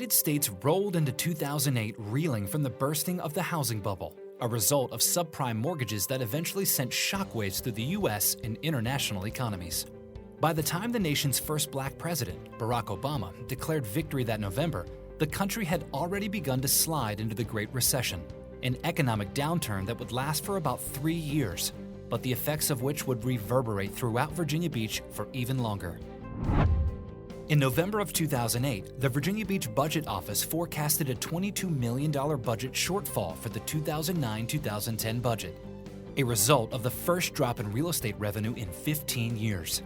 United States rolled into 2008 reeling from the bursting of the housing bubble, a result of subprime mortgages that eventually sent shockwaves through the U.S. and international economies. By the time the nation's first black president, Barack Obama, declared victory that November, the country had already begun to slide into the Great Recession, an economic downturn that would last for about 3 years, but the effects of which would reverberate throughout Virginia Beach for even longer. In November of 2008, the Virginia Beach Budget Office forecasted a $22 million budget shortfall for the 2009-2010 budget, a result of the first drop in real estate revenue in 15 years.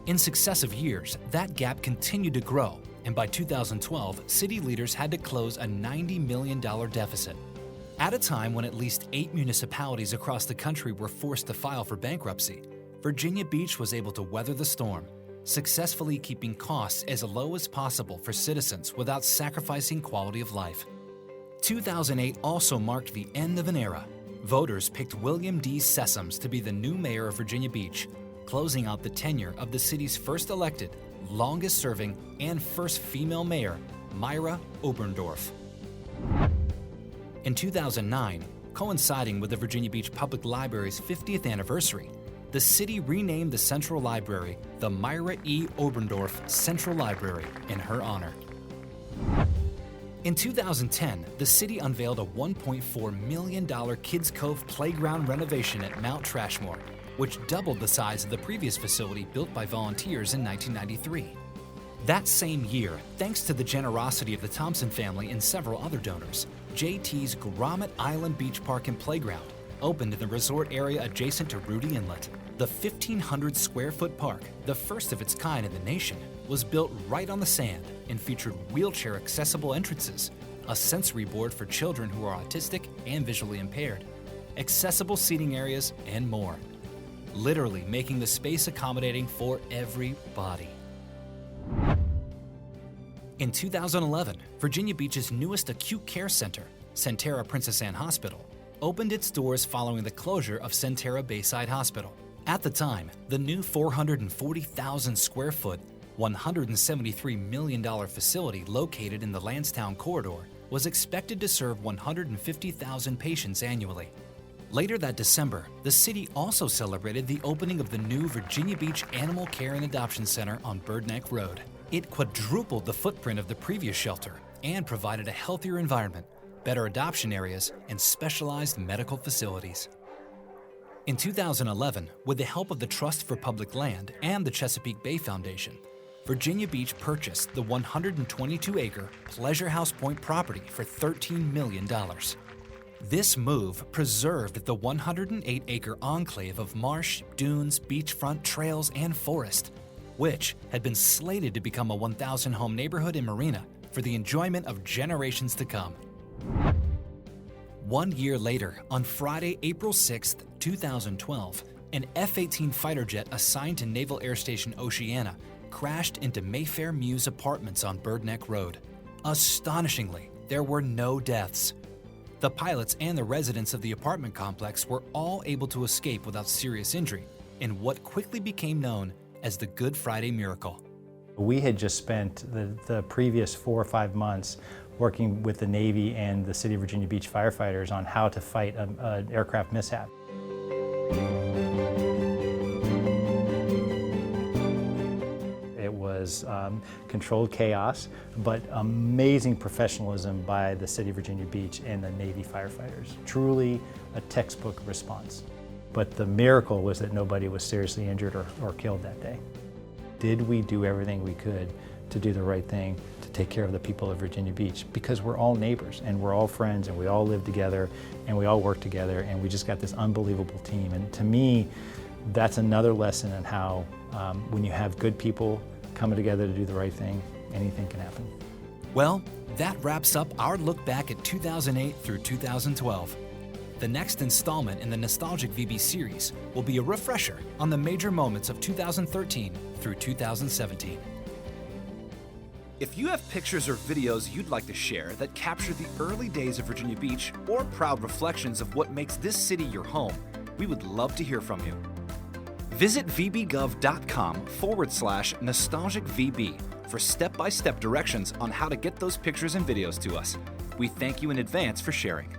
In successive years, that gap continued to grow, and by 2012, city leaders had to close a $90 million deficit. At a time when at least 8 municipalities across the country were forced to file for bankruptcy, Virginia Beach was able to weather the storm, successfully keeping costs as low as possible for citizens without sacrificing quality of life. 2008 also marked the end of an era. Voters picked William D. Sessoms to be the new mayor of Virginia Beach, closing out the tenure of the city's first elected, longest-serving, and first female mayor, Myra Oberndorf. In 2009, coinciding with the Virginia Beach Public Library's 50th anniversary, the city renamed the Central Library the Myra E. Oberndorf Central Library in her honor. In 2010, the city unveiled a $1.4 million Kids Cove Playground renovation at Mount Trashmore, which doubled the size of the previous facility built by volunteers in 1993. That same year, thanks to the generosity of the Thompson family and several other donors, JT's Grommet Island Beach Park and Playground opened in the resort area adjacent to Rudy Inlet. The 1,500-square-foot park, the first of its kind in the nation, was built right on the sand and featured wheelchair-accessible entrances, a sensory board for children who are autistic and visually impaired, accessible seating areas, and more, literally making the space accommodating for everybody. In 2011, Virginia Beach's newest acute care center, Centera Princess Anne Hospital, opened its doors following the closure of Centera Bayside Hospital. At the time, the new 440,000-square-foot, $173 million facility located in the Lansdowne corridor was expected to serve 150,000 patients annually. Later that December, the city also celebrated the opening of the new Virginia Beach Animal Care and Adoption Center on Bird Neck Road. It quadrupled the footprint of the previous shelter and provided a healthier environment, better adoption areas, and specialized medical facilities. In 2011, with the help of the Trust for Public Land and the Chesapeake Bay Foundation, Virginia Beach purchased the 122-acre Pleasure House Point property for $13 million. This move preserved the 108-acre enclave of marsh, dunes, beachfront, trails, and forest, which had been slated to become a 1,000-home neighborhood and marina for the enjoyment of generations to come. 1 year later, on Friday, April 6, 2012, an F-18 fighter jet assigned to Naval Air Station Oceana crashed into Mayfair Mews Apartments on Bird Neck Road. Astonishingly, there were no deaths. The pilots and the residents of the apartment complex were all able to escape without serious injury in what quickly became known as the Good Friday Miracle. We had just spent the previous 4 or 5 months working with the Navy and the City of Virginia Beach firefighters on how to fight an aircraft mishap. It was controlled chaos, but amazing professionalism by the City of Virginia Beach and the Navy firefighters. Truly a textbook response. But the miracle was that nobody was seriously injured or killed that day. Did we do everything we could to do the right thing, to take care of the people of Virginia Beach? Because we're all neighbors and we're all friends and we all live together and we all work together and we just got this unbelievable team. And to me, that's another lesson in how when you have good people coming together to do the right thing, anything can happen. Well, that wraps up our look back at 2008 through 2012. The next installment in the Nostalgic VB series will be a refresher on the major moments of 2013 through 2017. If you have pictures or videos you'd like to share that capture the early days of Virginia Beach or proud reflections of what makes this city your home, we would love to hear from you. Visit vbgov.com/nostalgicvb for step-by-step directions on how to get those pictures and videos to us. We thank you in advance for sharing.